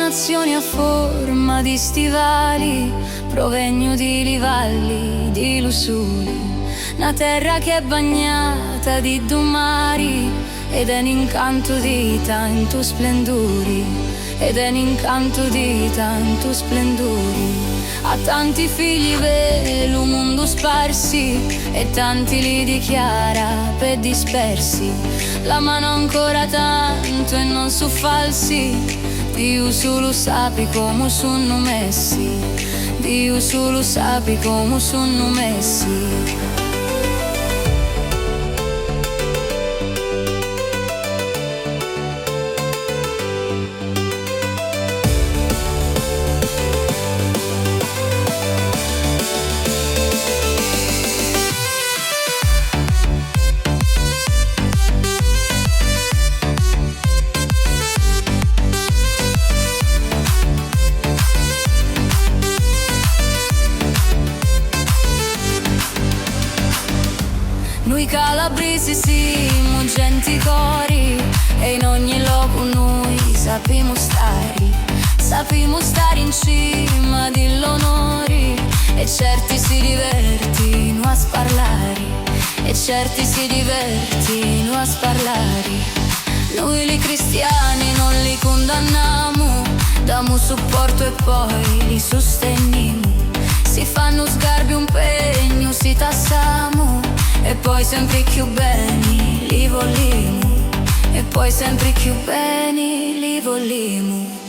nazioni a forma di stivali, provegno di livalli, di lusuri, una terra che è bagnata di due mari, ed è un incanto di tanto splendori, ed è un incanto di tanto splendori. Ha tanti figli velo mondo sparsi, e tanti li dichiara per dispersi. La mano ancora tanto e non su falsi, Dio solo sapi come sono messi, Dio solo sapi come sono messi. Noi calabresi siamo genti cori, e in ogni luogo noi sappiamo stare in cima di l'onori, e certi si divertino a sparlare, e certi si divertino a sparlare. Noi li cristiani non li condanniamo, diamo supporto e poi li sosteniamo. Si fanno sgarbi un pegno, si tassamo, e poi sempre più bene li vogliamo, e poi sempre più bene li vogliamo.